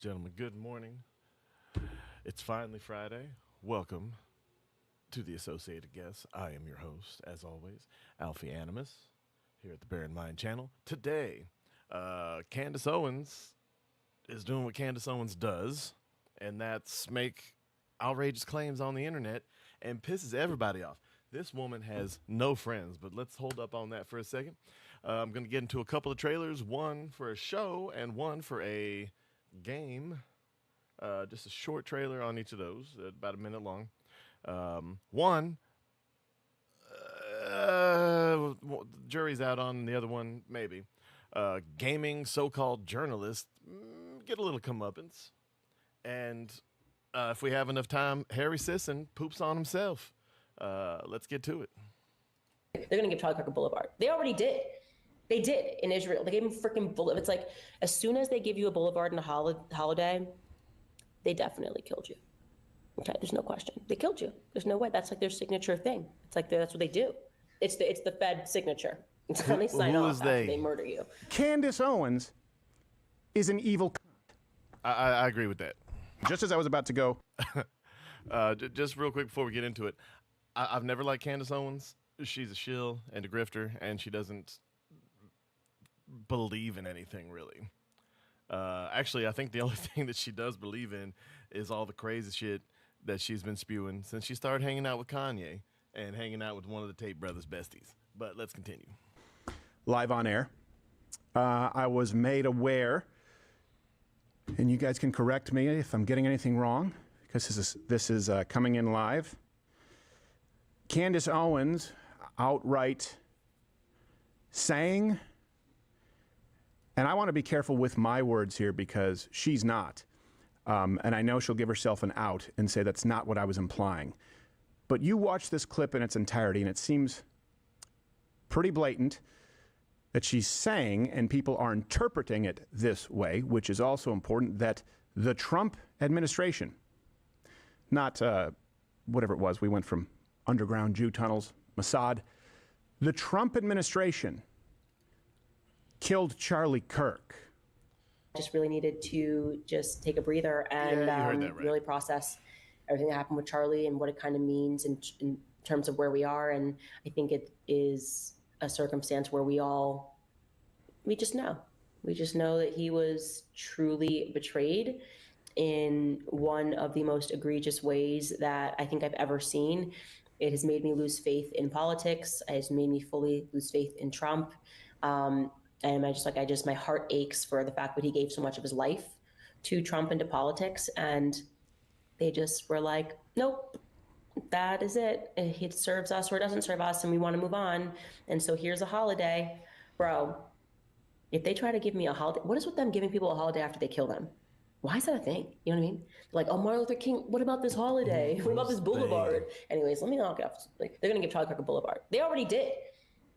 Gentlemen, good morning. It's finally Friday. Welcome to the Associated Guests. I am your host, as always, Alfie Animus, here at the Bear in Mind channel. Today, Candace Owens is doing what Candace Owens does, and that's make outrageous claims on the internet and pisses everybody off. This woman has no friends, but let's hold up on that for a second. I'm going to get into a couple of trailers, one for a show and one for a game. Just a short trailer on each of those, about a minute long. One, jury's out on the other one, maybe. Gaming so-called journalist get a little comeuppance. And if we have enough time, Harry Sisson poops on himself. Let's get to it. They're going to give Charlie Kirk a boulevard. They already did. They did in Israel. They gave him freaking boulevard. It's like as soon as they give you a boulevard and a holiday, they definitely killed you. Okay, there's no question. They killed you. There's no way. That's like their signature thing. It's like that's what they do. It's the Fed signature. It's when they sign off after they murder you. Candace Owens is an evil. I agree with that. Just as I was about to go. Just real quick before we get into it, I've never liked Candace Owens. She's a shill and a grifter, and she doesn't believe in anything really. Actually, I think the only thing that she does believe in is all the crazy shit that she's been spewing since she started hanging out with Kanye and hanging out with one of the Tate brothers' besties. But let's continue. Live on air. I was made aware, and you guys can correct me if I'm getting anything wrong, because this is coming in live. Candace Owens outright saying, and I want to be careful with my words here because she's not, and I know she'll give herself an out and say that's not what I was implying. But you watch this clip in its entirety, and it seems pretty blatant that she's saying, and people are interpreting it this way, which is also important, that the Trump administration, not whatever it was, we went from underground Jew tunnels, Mossad, the Trump administration killed Charlie Kirk. Just really needed to just take a breather and really process everything that happened with Charlie and what it kind of means in terms of where we are. And I think it is a circumstance where we just know that he was truly betrayed in one of the most egregious ways that I think I've ever seen. It has made me lose faith in politics. It has made me fully lose faith in Trump. And my heart aches for the fact that he gave so much of his life to Trump and to politics. And they just were like, nope, that is it. It serves us or it doesn't serve us, and we want to move on. And so here's a holiday. Bro, if they try to give me a holiday, what is with them giving people a holiday after they kill them? Why is that a thing? You know what I mean? Like, oh, Martin Luther King, what about this holiday? What about this boulevard? Anyways, let me knock it off. Like, they're going to give Charlie Kirk a boulevard. They already did.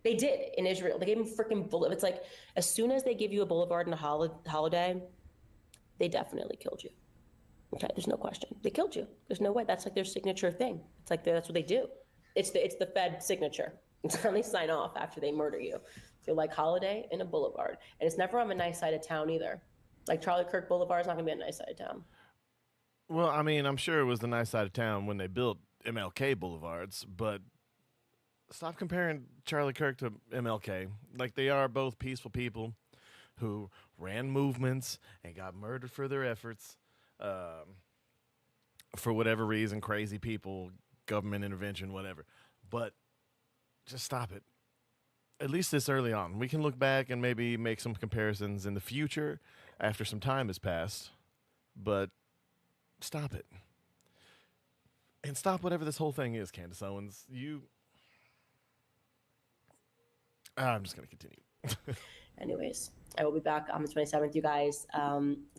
They did in Israel. They gave him freaking boulevard. It's like as soon as they give you a boulevard and a holiday, they definitely killed you. Okay, there's no question. They killed you. There's no way. That's like their signature thing. It's like that's what they do. It's the Fed signature. It's when they sign off after they murder you. So like holiday and a boulevard. And it's never on the nice side of town either. Like Charlie Kirk Boulevard is not going to be on the nice side of town. Well, I mean, I'm sure it was the nice side of town when they built MLK boulevards, but stop comparing Charlie Kirk to MLK. Like, they are both peaceful people who ran movements and got murdered for their efforts. For whatever reason, crazy people, government intervention, whatever. But just stop it. At least this early on. We can look back and maybe make some comparisons in the future after some time has passed. But stop it. And stop whatever this whole thing is, Candace Owens. I'm just going to continue. Anyways, I will be back on the 27th, you guys.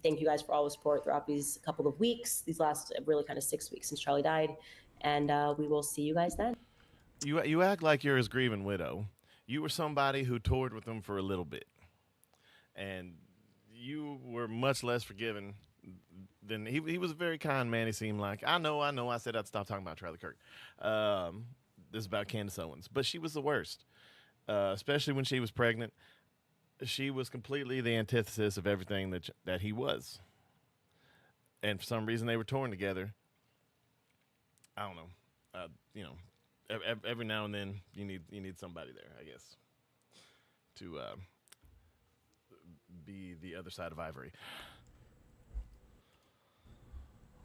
Thank you guys for all the support throughout these couple of weeks, these last really kind of 6 weeks since Charlie died. And we will see you guys then. You act like you're his grieving widow. You were somebody who toured with him for a little bit. And you were much less forgiving than he was. A very kind man, he seemed like. I know. I said I'd stop talking about Charlie Kirk. This is about Candace Owens. But she was the worst. Especially when she was pregnant. She was completely the antithesis of everything that he was. and for some reason they were torn together. I don't know. Every now and then you need somebody there, I guess, to be the other side of ivory.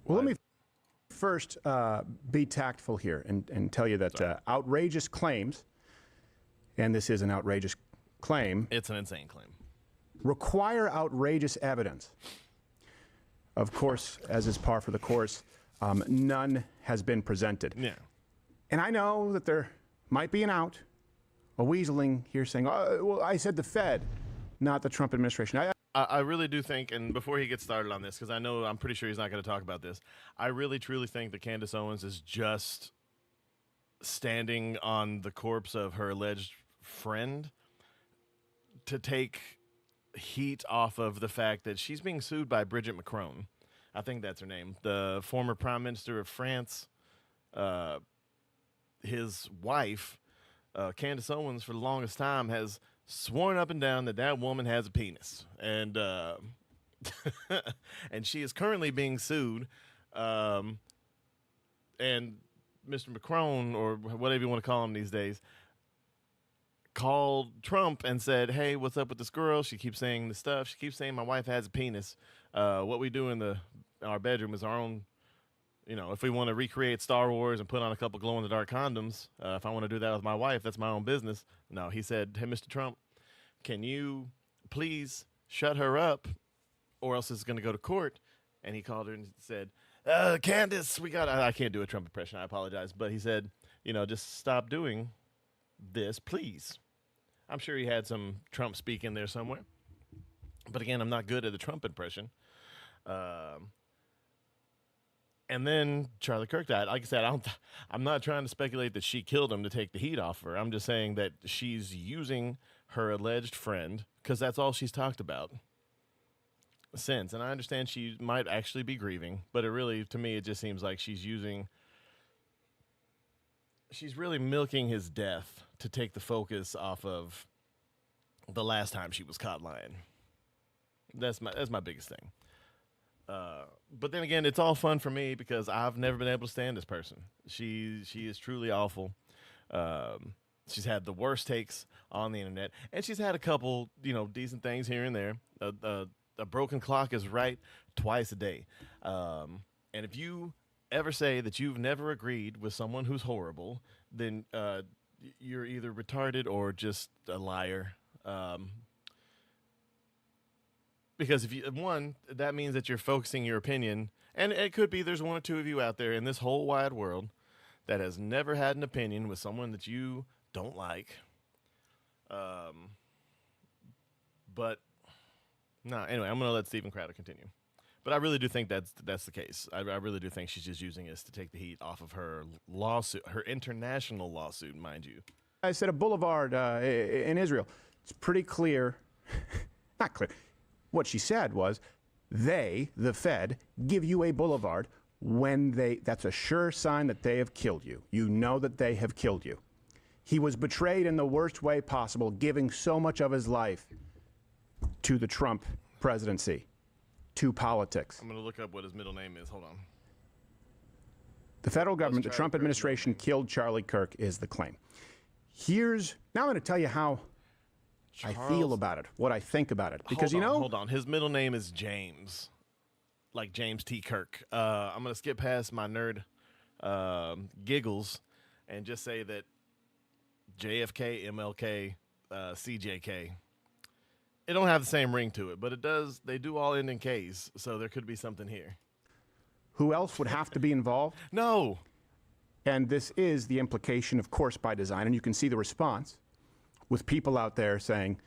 Well, let me first be tactful here and tell you that outrageous claims, and this is an outrageous claim. It's an insane claim. Require outrageous evidence. Of course, as is par for the course, none has been presented. Yeah. And I know that there might be a weaseling here saying, oh, well, I said the Fed, not the Trump administration. I really do think, and before he gets started on this, because I'm pretty sure he's not going to talk about this, I really truly think that Candace Owens is just standing on the corpse of her alleged friend to take heat off of the fact that she's being sued by Bridget Macron. I think that's her name. The former Prime Minister of France, his wife, Candace Owens, for the longest time has sworn up and down that that woman has a penis, and and she is currently being sued. And Mr. Macron, or whatever you want to call him these days, called Trump and said, "Hey, what's up with this girl? She keeps saying this stuff. She keeps saying my wife has a penis. What we do in our bedroom is our own. You know, if we want to recreate Star Wars and put on a couple glow-in-the-dark condoms, if I want to do that with my wife, that's my own business." No, he said, "Hey, Mr. Trump, can you please shut her up, or else it's going to go to court?" And he called her and said, "Candace, I can't do a Trump impression. I apologize." But he said, just stop doing this, please. I'm sure he had some Trump speak in there somewhere. But again, I'm not good at the Trump impression. And then Charlie Kirk died. Like I said, I'm not trying to speculate that she killed him to take the heat off her. I'm just saying that she's using her alleged friend, because that's all she's talked about since. And I understand she might actually be grieving, but to me, it just seems like she's really milking his death to take the focus off of the last time she was caught lying. That's my biggest thing. But then again, it's all fun for me because I've never been able to stand this person. She is truly awful. She's had the worst takes on the internet, and she's had a couple, decent things here and there. A broken clock is right twice a day. And if you ever say that you've never agreed with someone who's horrible, then you're either retarded or just a liar. Because that means that you're focusing your opinion, and it could be there's one or two of you out there in this whole wide world that has never had an opinion with someone that you don't like. But no, anyway, I'm gonna let Steven Crowder continue. But I really do think that's the case. I really do think she's just using this to take the heat off of her lawsuit, her international lawsuit, mind you. I said a boulevard in Israel. It's pretty clear, not clear. What she said was, they, the Fed, give you a boulevard when that's a sure sign that they have killed you. You know that they have killed you. He was betrayed in the worst way possible, giving so much of his life to the Trump presidency, to politics. I'm going to look up what his middle name is. Hold on. The federal government, the Trump administration killed Charlie Kirk is the claim. Now I'm going to tell you how I feel about it, what I think about it. Because, Hold on. His middle name is James, like James T. Kirk. I'm going to skip past my nerd giggles and just say that JFK, MLK, CJK, it don't have the same ring to it, but it does. They do all end in Ks, so there could be something here. Who else would have to be involved? No. And this is the implication, of course, by design, and you can see the response with people out there saying,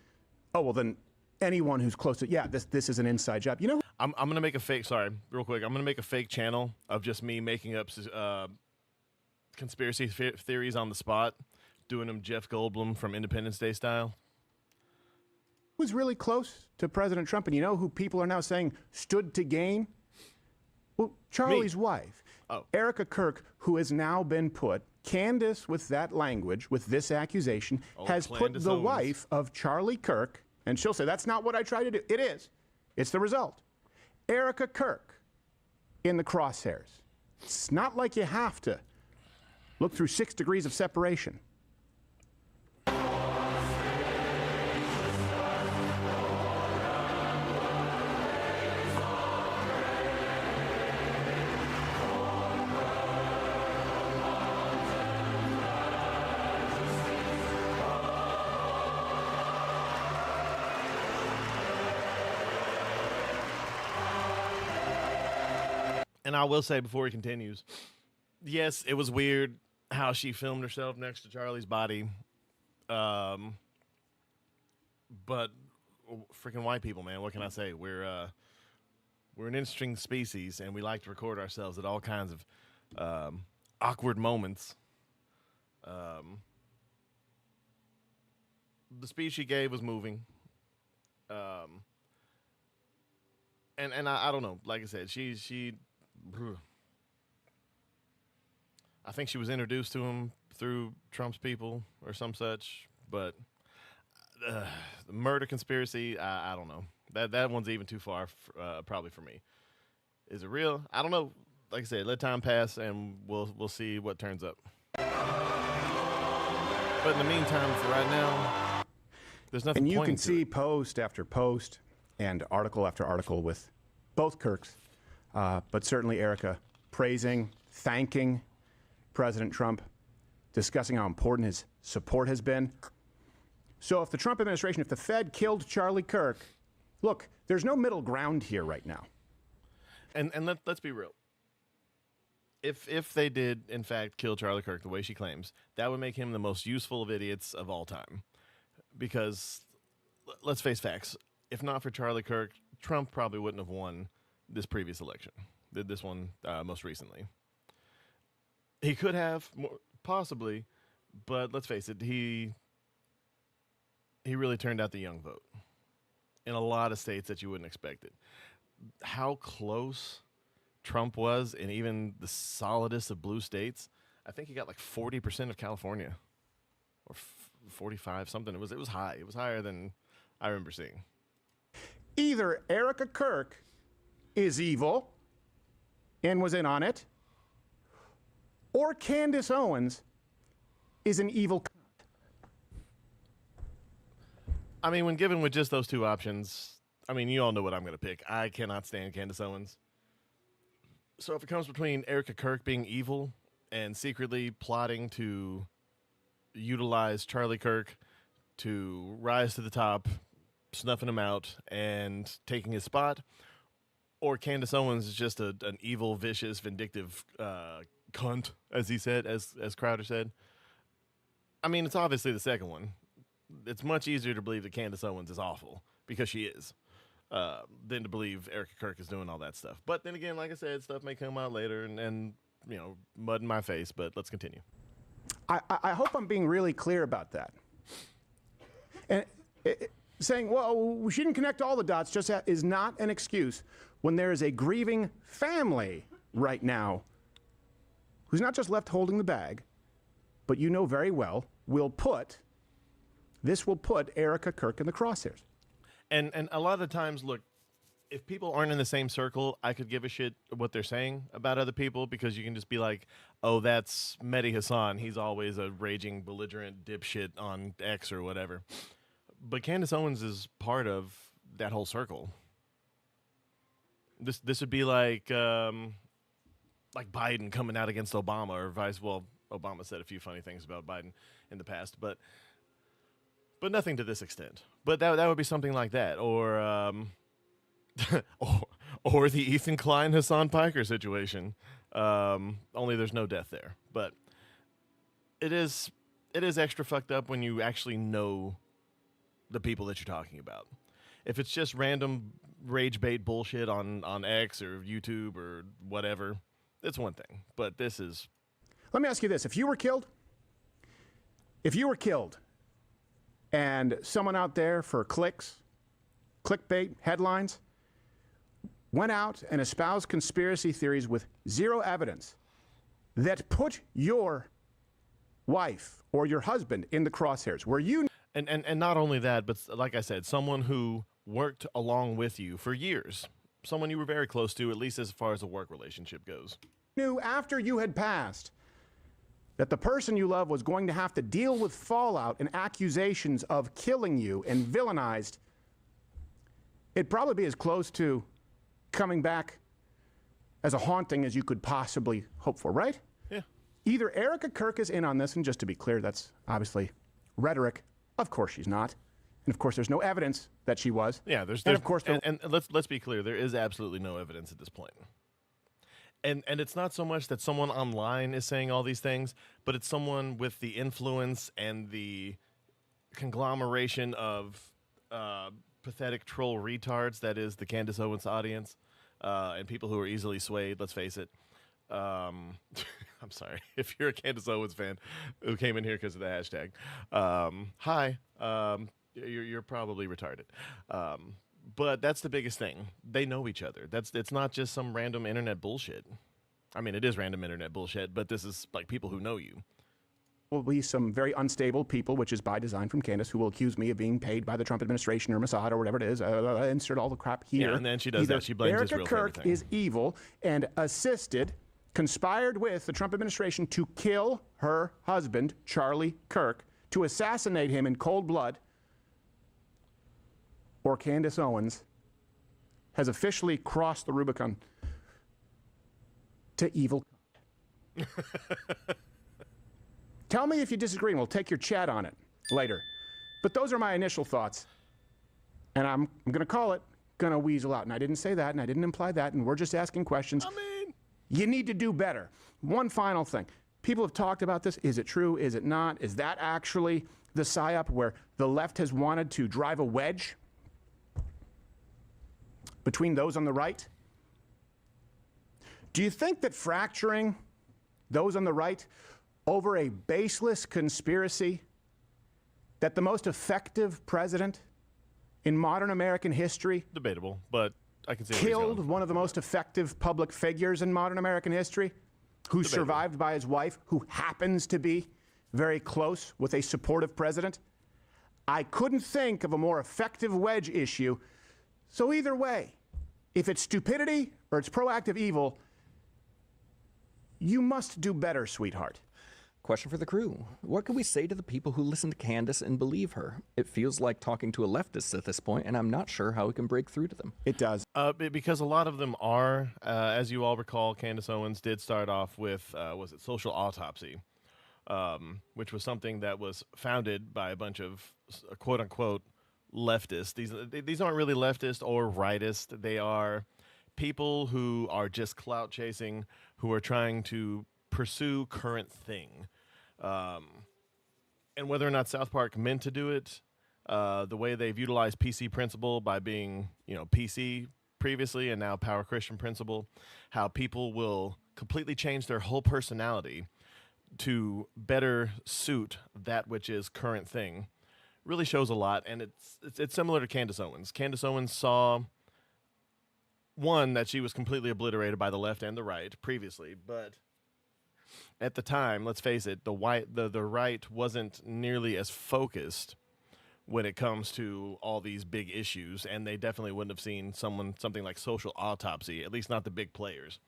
"Oh, well, then anyone who's close to this is an inside job." I'm gonna make a fake. Sorry, real quick. I'm gonna make a fake channel of just me making up conspiracy theories on the spot, doing them Jeff Goldblum from Independence Day style. Who's really close to President Trump, and who people are now saying stood to gain? Well, Charlie's wife, Erica Kirk, who has now been put. Candace, with that language, with this accusation, has put the wife of Charlie Kirk, and she'll say, "That's not what I tried to do." It is. It's the result. Erica Kirk in the crosshairs. It's not like you have to look through 6 degrees of separation. And I will say before he continues, yes, it was weird how she filmed herself next to Charlie's body. But freaking white people, man, what can I say? We're an interesting species, and we like to record ourselves at all kinds of awkward moments. The speech she gave was moving. And I don't know. Like I said, she I think she was introduced to him through Trump's people or some such, but the murder conspiracy, I don't know. That one's even too far, probably for me. Is it real? I don't know. Like I said, let time pass, and we'll see what turns up. But in the meantime, for right now, there's nothing. And you can see post after post and article after article with both Kirks, but certainly Erica praising, thanking President Trump, discussing how important his support has been. So if the Trump administration, if the Fed killed Charlie Kirk, look, there's no middle ground here right now. And let's be real. If they did, in fact, kill Charlie Kirk the way she claims, that would make him the most useful of idiots of all time. Because, let's face facts, if not for Charlie Kirk, Trump probably wouldn't have won this previous election, this one most recently. He could have, possibly, but let's face it, he really turned out the young vote in a lot of states that you wouldn't expect it. How close Trump was in even the solidest of blue states, I think he got like 40% of California, or 45 something. It was high. It was higher than I remember seeing. Either Erica Kirk is evil and was in on it, or Candace Owens is an evil cunt. I mean, when given with just those two options, I mean, you all know what I'm going to pick. I cannot stand Candace Owens. So if it comes between Erica Kirk being evil and secretly plotting to utilize Charlie Kirk to rise to the top, snuffing him out and taking his spot, or Candace Owens is just an evil, vicious, vindictive cunt, as he said, as Crowder said. I mean, it's obviously the second one. It's much easier to believe that Candace Owens is awful, because she is, than to believe Erica Kirk is doing all that stuff. But then again, like I said, stuff may come out later and you know, mud in my face, but let's continue. I hope I'm being really clear about that. And saying, well, she didn't connect all the dots just is not an excuse when there is a grieving family right now who's not just left holding the bag, but you know very well will put Erica Kirk in the crosshairs. And a lot of times, look, if people aren't in the same circle, I could give a shit what they're saying about other people, because you can just be like, oh, that's Mehdi Hassan. He's always a raging, belligerent dipshit on X or whatever. But Candace Owens is part of that whole circle. This would be like Biden coming out against Obama or vice. Well, Obama said a few funny things about Biden in the past, but nothing to this extent. But that would be something like that, or or the Ethan Klein Hassan Piker situation. Only there's no death there, but it is extra fucked up when you actually know the people that you're talking about. If it's just random rage bait bullshit on X or YouTube or whatever, it's one thing. But this is... Let me ask you this. If you were killed, and someone out there for clicks, clickbait, headlines, went out and espoused conspiracy theories with zero evidence that put your wife or your husband in the crosshairs, where you... And not only that, but like I said, someone who worked along with you for years, someone you were very close to, at least as far as a work relationship goes. Knew after you had passed that the person you love was going to have to deal with fallout and accusations of killing you and villainized, it'd probably be as close to coming back as a haunting as you could possibly hope for, right? Yeah. Either Erica Kirk is in on this, and just to be clear, that's obviously rhetoric. Of course she's not. And of course there's no evidence that she was. Yeah, there's and of course, and let's be clear, there is absolutely no evidence at this point. And it's not so much that someone online is saying all these things, but it's someone with the influence and the conglomeration of pathetic troll retards that is the Candace Owens audience, and people who are easily swayed, let's face it. I'm sorry if you're a Candace Owens fan who came in here because of the hashtag. Hi, you're probably retarded. But that's the biggest thing. They know each other. It's not just some random internet bullshit. I mean, it is random internet bullshit, but this is like people who know you. Will be some very unstable people, which is by design from Candace, who will accuse me of being paid by the Trump administration or Mossad or whatever it is. Insert all the crap here. Yeah, and then she does that. She blames Erica Israel for Kirk everything. is evil and conspired with the Trump administration to kill her husband, Charlie Kirk, to assassinate him in cold blood, or Candace Owens has officially crossed the Rubicon to evil. Tell me if you disagree, and we'll take your chat on it later. But those are my initial thoughts. And I'm going to call it, going to weasel out. And I didn't say that, and I didn't imply that, and we're just asking questions. I mean, you need to do better. One final thing. People have talked about this. Is it true? Is it not? Is that actually the psyop where the left has wanted to drive a wedge between those on the right? Do you think that fracturing those on the right over a baseless conspiracy that the most effective president in modern American history debatable, but I can see killed one of the most effective public figures in modern American history, who's survived by his wife, who happens to be very close with a supportive president? I couldn't think of a more effective wedge issue. So either way, if it's stupidity or it's proactive evil, you must do better, sweetheart. Question for the crew. What can we say to the people who listen to Candace and believe her? It feels like talking to a leftist at this point, and I'm not sure how we can break through to them. It does. Because a lot of them are, as you all recall, Candace Owens did start off with, was it Social Autopsy, which was something that was founded by a bunch of quote-unquote leftists. These aren't really leftist or rightist. They are people who are just clout chasing, who are trying to pursue current thing. And whether or not South Park meant to do it, the way they've utilized PC principle by being, PC previously and now Power Christian principle, how people will completely change their whole personality to better suit that which is current thing, really shows a lot. And it's similar to Candace Owens. Candace Owens saw, one, that she was completely obliterated by the left and the right previously, but at the time, let's face it, the right wasn't nearly as focused when it comes to all these big issues, and they definitely wouldn't have seen something like Social Autopsy, at least not the big players.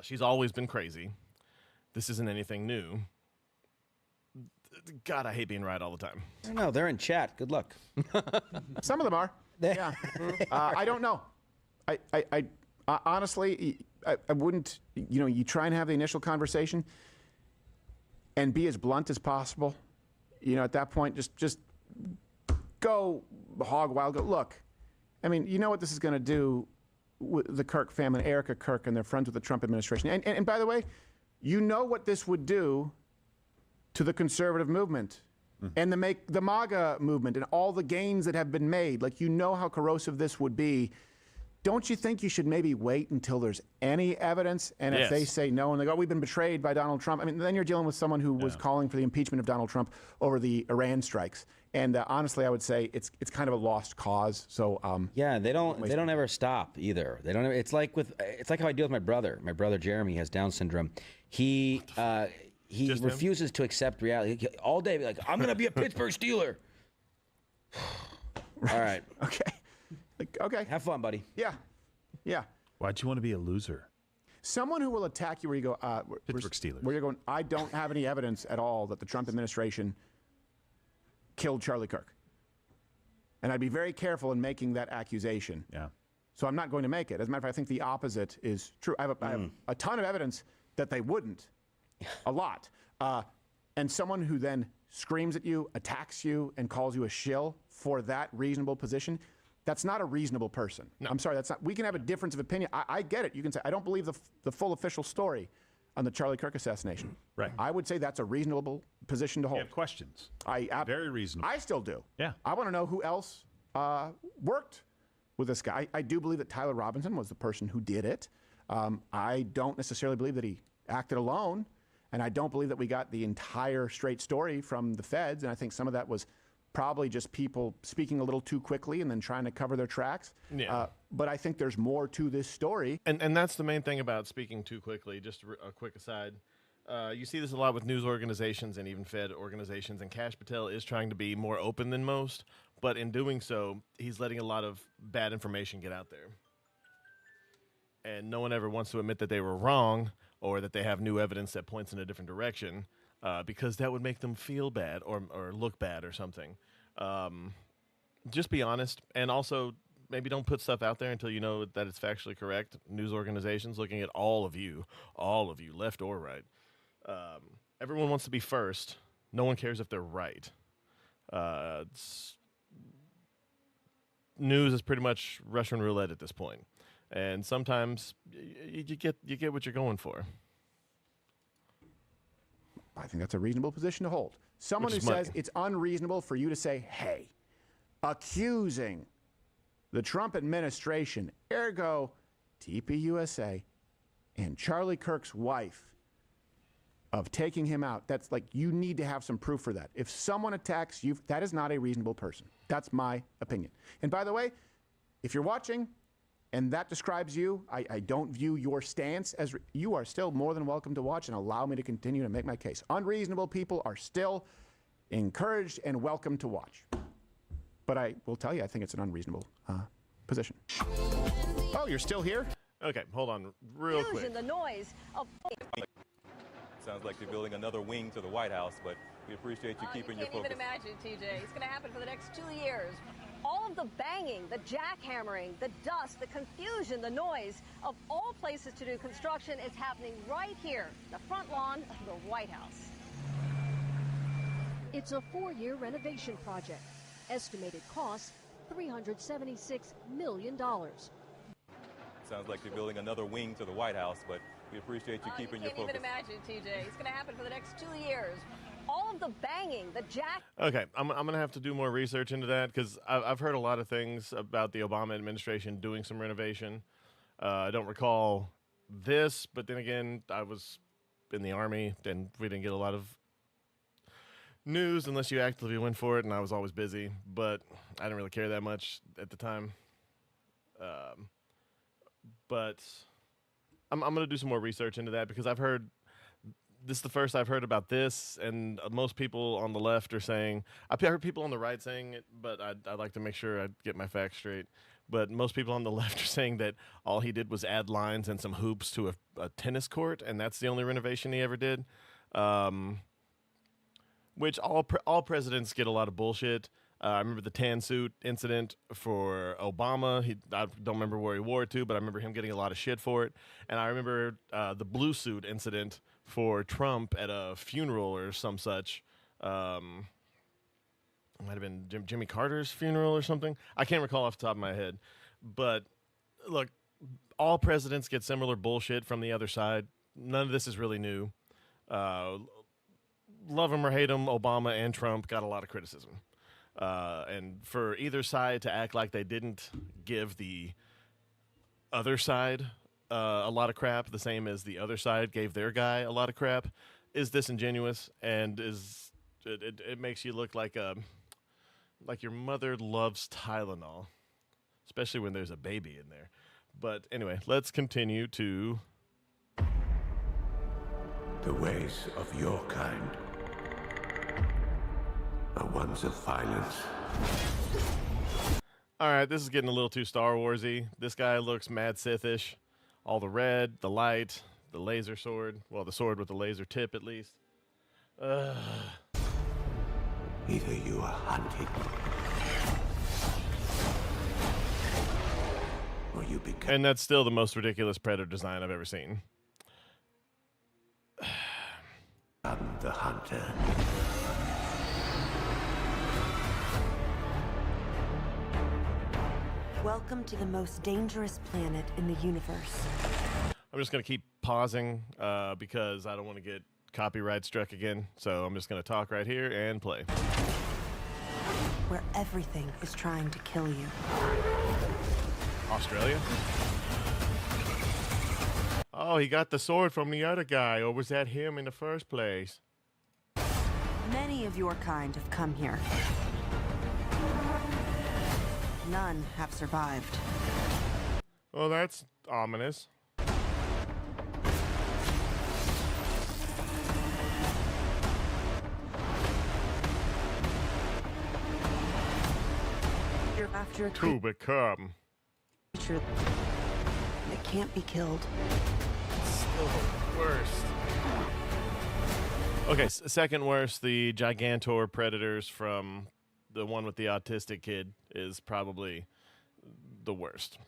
She's always been crazy. This isn't anything new. God, I hate being right all the time. I don't know. They're in chat. Good luck. Some of them are. Yeah. I don't know. I honestly, I wouldn't, you try and have the initial conversation and be as blunt as possible. At that point, just go hog wild. Go, look, I mean, you know what this is going to do with the Kirk family, Erica Kirk, and their friends with the Trump administration. And by the way, you know what this would do to the conservative movement and the MAGA movement and all the gains that have been made. Like, how corrosive this would be. Don't you think you should maybe wait until there's any evidence? And if they say no and they go, we've been betrayed by Donald Trump, I mean, then you're dealing with someone who was calling for the impeachment of Donald Trump over the Iran strikes. And honestly, I would say it's kind of a lost cause. So yeah, they don't ever stop either. They don't. It's like how I deal with my brother. My brother Jeremy has Down syndrome. He refuses to accept reality. All day, be like, I'm gonna be a Pittsburgh Steeler. All right. Okay. Like, okay. Have fun, buddy. Yeah. Yeah. Why'd you want to be a loser? Someone who will attack you where you go, Pittsburgh Steelers. where you're going, I don't have any evidence at all that the Trump administration killed Charlie Kirk. And I'd be very careful in making that accusation. Yeah. So I'm not going to make it. As a matter of fact, I think the opposite is true. I have a ton of evidence that they wouldn't. A lot. And someone who then screams at you, attacks you, and calls you a shill for that reasonable position, that's not a reasonable person. No. I'm sorry, that's not. We can have a difference of opinion. I get it. You can say, I don't believe the full official story on the Charlie Kirk assassination. Right. I would say that's a reasonable position to hold. You have questions. Very reasonable. I still do. Yeah. I want to know who else worked with this guy. I do believe that Tyler Robinson was the person who did it. I don't necessarily believe that he acted alone, and I don't believe that we got the entire straight story from the feds, and I think some of that was probably just people speaking a little too quickly and then trying to cover their tracks. Yeah. But I think there's more to this story. And that's the main thing about speaking too quickly. Just a quick aside. You see this a lot with news organizations and even Fed organizations, and Kash Patel is trying to be more open than most, but in doing so, he's letting a lot of bad information get out there. And no one ever wants to admit that they were wrong or that they have new evidence that points in a different direction, because that would make them feel bad or look bad or something. Just be honest, and also maybe don't put stuff out there until you know that it's factually correct. News organizations looking at all of you, left or right. Everyone wants to be first. No one cares if they're right. News is pretty much Russian roulette at this point. And sometimes you get what you're going for. I think that's a reasonable position to hold. Someone who says it's unreasonable for you to say, hey, accusing the Trump administration, ergo TPUSA, and Charlie Kirk's wife of taking him out, that's like, you need to have some proof for that. If someone attacks you, that is not a reasonable person. That's my opinion. And by the way, if you're watching and that describes you, I don't view your stance as, you are still more than welcome to watch and allow me to continue to make my case. Unreasonable people are still encouraged and welcome to watch. But I will tell you, I think it's an unreasonable position. Oh, you're still here? Okay, hold on real quick. The noise of Sounds like they're building another wing to the White House, but we appreciate you keeping your focus. You can't even imagine, TJ. It's going to happen for the next 2 years. All of the banging, the jackhammering, the dust, the confusion, the noise of all places to do construction is happening right here, the front lawn of the White House. It's a 4-year renovation project. Estimated cost, $376 million. Sounds like they're building another wing to the White House, but we appreciate you keeping your focus. You can't even imagine, TJ. It's going to happen for the next 2 years. All of the banging, the jack... Okay, I'm going to have to do more research into that, because I've heard a lot of things about the Obama administration doing some renovation. I don't recall this, but then again, I was in the Army, and we didn't get a lot of news unless you actively went for it, and I was always busy, but I didn't really care that much at the time. But I'm going to do some more research into that, because I've heard... This is the first I've heard about this, and most people on the left are saying... I've heard people on the right saying it, but I'd like to make sure I get my facts straight. But most people on the left are saying that all he did was add lines and some hoops to a tennis court, and that's the only renovation he ever did. Which all presidents get a lot of bullshit. I remember the tan suit incident for Obama. I don't remember where he wore it to, but I remember him getting a lot of shit for it. And I remember the blue suit incident for Trump at a funeral or some such. It might have been Jimmy Carter's funeral or something. I can't recall off the top of my head. But look, all presidents get similar bullshit from the other side. None of this is really new. Love him or hate him, Obama and Trump got a lot of criticism. And for either side to act like they didn't give the other side a lot of crap, the same as the other side gave their guy a lot of crap, is disingenuous, and it makes you look like your mother loves Tylenol, especially when there's a baby in there. But anyway, let's continue to... The ways of your kind are ones of violence. All right, this is getting a little too Star Warsy. This guy looks mad Sith-ish. All the red, the light, the laser sword. Well, the sword with the laser tip, at least. Either you are hunted, or you become. And that's still the most ridiculous Predator design I've ever seen. I'm the hunter. Welcome to the most dangerous planet in the universe. I'm just going to keep pausing because I don't want to get copyright struck again. So I'm just going to talk right here and play. Where everything is trying to kill you. Australia? Oh, he got the sword from the other guy, or was that him in the first place? Many of your kind have come here. None have survived. Well, that's ominous. You're after a To become. creature that can't be killed. Still the worst. Okay, second worst, the Gigantor Predators from the one with the autistic kid is probably the worst.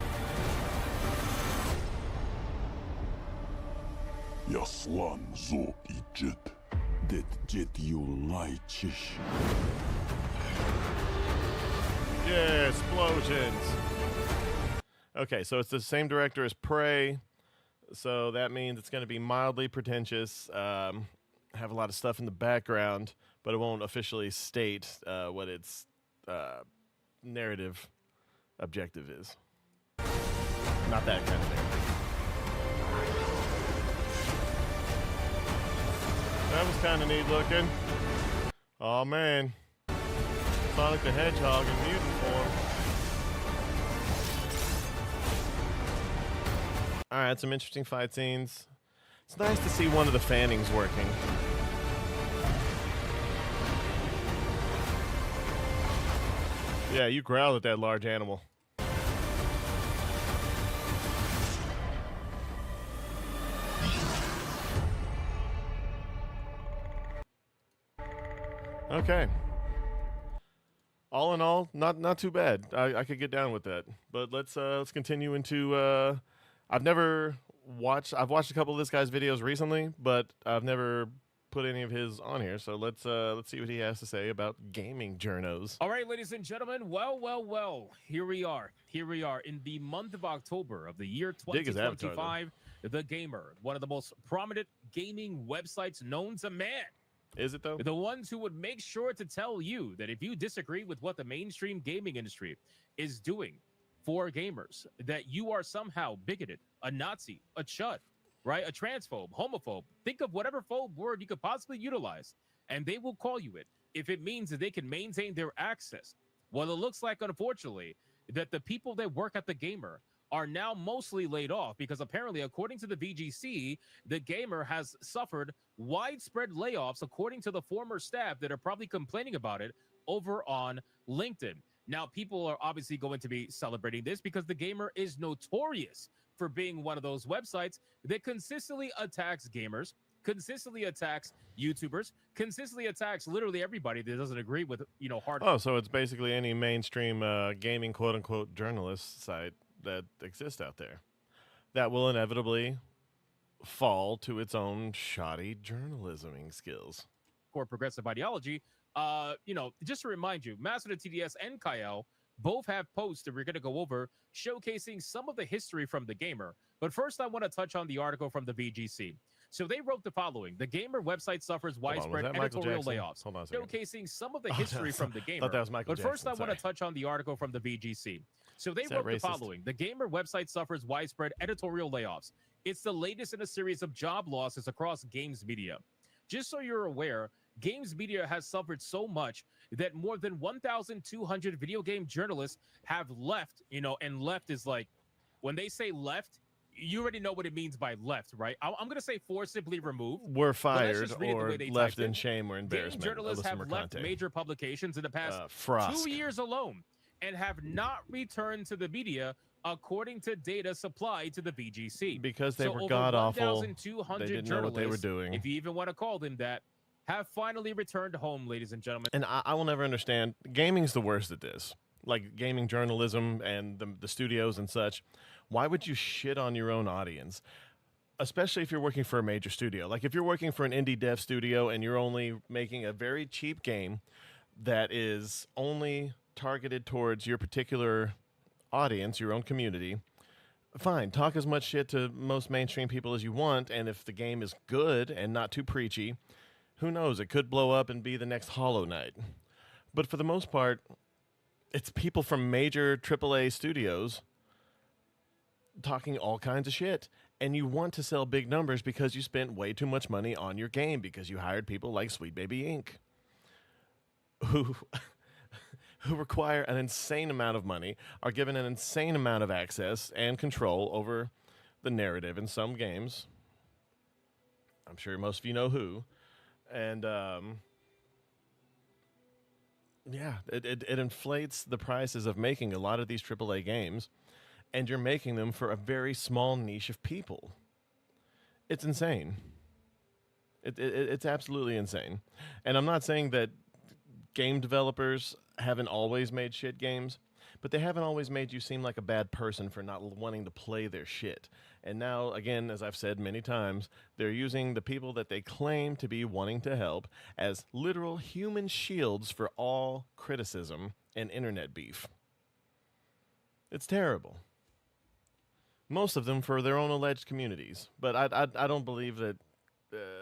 Yaslan zo ijet, det jet chish. Yeah, explosions. Okay, so it's the same director as Prey, so that means it's going to be mildly pretentious, have a lot of stuff in the background, but it won't officially state what its narrative objective is. Not that kind of thing. That was kind of neat looking. Oh man, Sonic the Hedgehog in mutant form. All right, some interesting fight scenes. It's nice to see one of the fannings working. Yeah, you growled at that large animal. Okay. All in all, not too bad. I could get down with that. But let's continue into. I've watched a couple of this guy's videos recently, but I've never put any of his on here. So let's see what he has to say about gaming journos. All right, ladies and gentlemen. Well. Here we are in the month of October of the year 2025. The Gamer, one of the most prominent gaming websites known to man. Is it though? The ones who would make sure to tell you that if you disagree with what the mainstream gaming industry is doing for gamers, that you are somehow bigoted, a Nazi, a chud, right? A transphobe, homophobe. Think of whatever phobe word you could possibly utilize, and they will call you it if it means that they can maintain their access. Well, it looks like, unfortunately, that the people that work at the Gamer are now mostly laid off because apparently, according to the VGC, the Gamer has suffered widespread layoffs, according to the former staff that are probably complaining about it over on LinkedIn. Now, people are obviously going to be celebrating this because the Gamer is notorious for being one of those websites that consistently attacks gamers, consistently attacks YouTubers, consistently attacks literally everybody that doesn't agree with, hard. Oh, so it's basically any mainstream gaming quote-unquote journalist site that exists out there that will inevitably fall to its own shoddy journalisming skills. Or progressive ideology. Just to remind you, Master of TDS and Kyle both have posts that we're going to go over showcasing some of the history from the Gamer. But first, I want to touch on the article from the VGC. So they wrote the following: the Gamer website suffers widespread editorial layoffs, showcasing some of the history from the Gamer. That was Michael but first, Jackson. I want to touch on the article from the VGC. So they wrote the following: the Gamer website suffers widespread editorial layoffs. It's the latest in a series of job losses across games media. Just so you're aware, games media has suffered so much that more than 1,200 video game journalists have left, and left is like, when they say left, you already know what it means by left, right? I'm going to say forcibly removed. We're fired or left in shame or Game embarrassment. journalists have left major publications in the past 2 years alone. and have not returned to the media, according to data supplied to the VGC. Because they so were god-awful. They 1,200 didn't know what they were doing. if you even want to call them that, have finally returned home, ladies and gentlemen. And I will never understand. Gaming's the worst at this. Like gaming journalism and the studios and such. Why would you shit on your own audience? Especially if you're working for a major studio. Like if you're working for an indie dev studio and you're only making a very cheap game that is only targeted towards your particular audience, your own community, fine, talk as much shit to most mainstream people as you want, and if the game is good and not too preachy, who knows, it could blow up and be the next Hollow Knight. But for the most part, it's people from major AAA studios talking all kinds of shit. And you want to sell big numbers because you spent way too much money on your game because you hired people like Sweet Baby Inc. who require an insane amount of money, are given an insane amount of access and control over the narrative in some games. I'm sure most of you know who. And yeah, it inflates the prices of making a lot of these AAA games. And you're making them for a very small niche of people. It's insane. It's absolutely insane. And I'm not saying that game developers haven't always made shit games, but they haven't always made you seem like a bad person for not wanting to play their shit. And now, again, as I've said many times, they're using the people that they claim to be wanting to help as literal human shields for all criticism and internet beef. It's terrible. Most of them for their own alleged communities. But I don't believe that.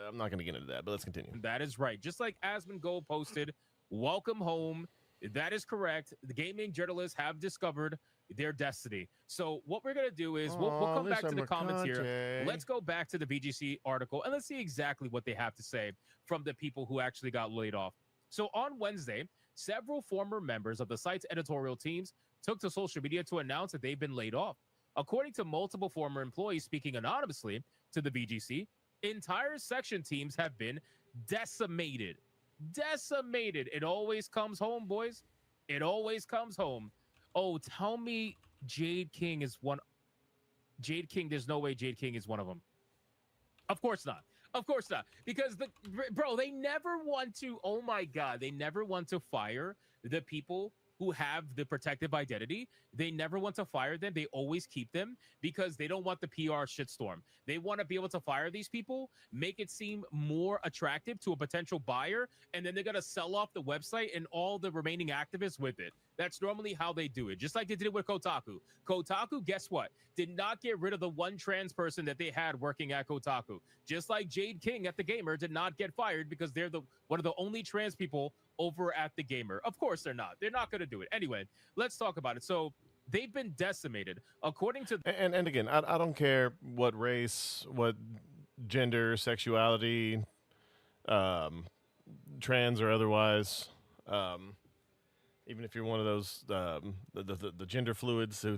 I'm not going to get into that, but let's continue. That is right. Just like Asmongold posted, welcome home. That is correct. The gaming journalists have discovered their destiny. So what we're going to do is we'll come back to the comments here. Let's go back to the VGC article and let's see exactly what they have to say from the people who actually got laid off. So on Wednesday, several former members of the site's editorial teams took to social media to announce that they've been laid off. According to multiple former employees speaking anonymously to the VGC, entire section teams have been decimated. Decimated. It always comes home, boys. It always comes home. Oh, tell me Jade King is one. Jade King, there's no way Jade King is one of them. Of course not. Of course not. Because, they never want to, oh my God, they never want to fire the people who have the protective identity. They never want to fire them. They always keep them because they don't want the PR shitstorm. They want to be able to fire these people, make it seem more attractive to a potential buyer, and then they're going to sell off the website and all the remaining activists with it. That's normally how they do it, just like they did it with Kotaku. Kotaku, guess what? Did not get rid of the one trans person that they had working at Kotaku. Just like Jade King at The Gamer did not get fired because they're one of the only trans people over at The Gamer. Of course they're not. They're not going to do it. Anyway, let's talk about it. So they've been decimated. According to... And again, I don't care what race, what gender, sexuality, trans or otherwise... even if you're one of those the gender fluids who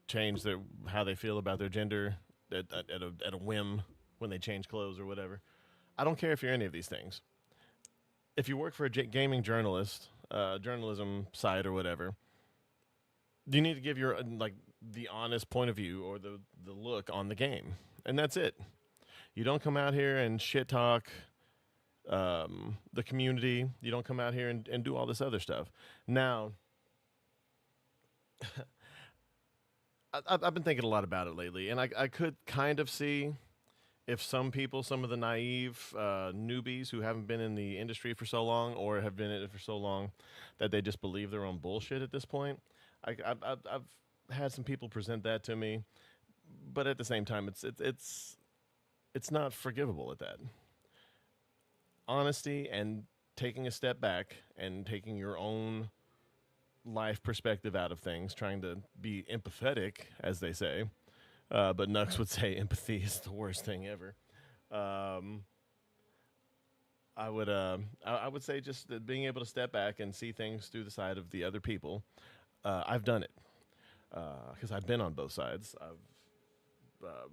change how they feel about their gender at a whim when they change clothes or whatever. I don't care if you're any of these things. If you work for a gaming journalism site or whatever, you need to give your the honest point of view or the look on the game, and that's it. You don't come out here and shit talk the community. You don't come out here and do all this other stuff. Now, I've been thinking a lot about it lately, and I could kind of see if some people, some of the naive newbies who haven't been in the industry for so long or have been in it for so long that they just believe their own bullshit at this point. I've had some people present that to me, but at the same time, it's not forgivable at that. Honesty and taking a step back and taking your own life perspective out of things, trying to be empathetic, as they say. But Nux would say empathy is the worst thing ever. I would say just that being able to step back and see things through the side of the other people. I've done it because I've been on both sides. I've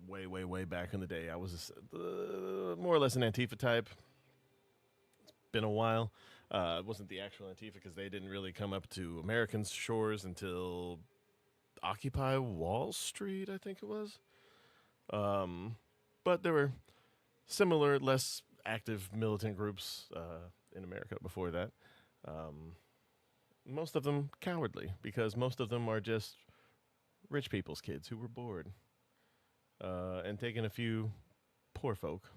way back in the day, I was more or less an Antifa type. Been a while. It wasn't the actual Antifa because they didn't really come up to American shores until Occupy Wall Street, I think it was. But there were similar, less active militant groups in America before that. Most of them cowardly because most of them are just rich people's kids who were bored and taking a few poor folk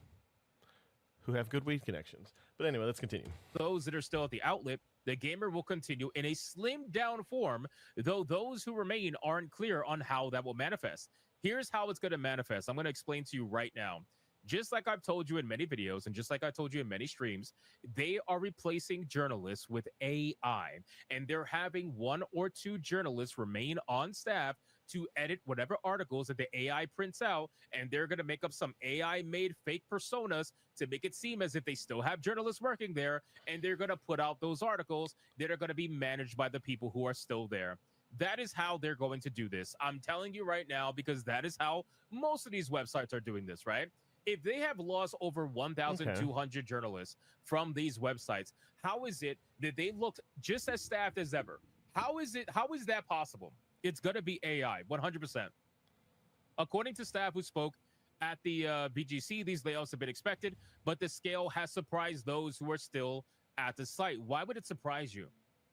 who have good weed connections. But anyway, let's continue. Those that are still at the outlet, the gamer will continue in a slimmed down form, though those who remain aren't clear on how that will manifest. Here's how it's going to manifest. I'm going to explain to you right now. Just like I've told you in many videos and just like I told you in many streams, they are replacing journalists with AI, and they're having 1 or 2 journalists remain on staff to edit whatever articles that the AI prints out, and they're going to make up some AI-made fake personas to make it seem as if they still have journalists working there, and they're going to put out those articles that are going to be managed by the people who are still there. That is how they're going to do this. I'm telling you right now, because that is how most of these websites are doing this, right? If they have lost over 1,200 journalists from these websites, how is it that they looked just as staffed as ever? How is that possible? It's going to be AI, 100%. According to staff who spoke at the BGC, these layoffs have been expected, but the scale has surprised those who are still at the site. Why would it surprise you?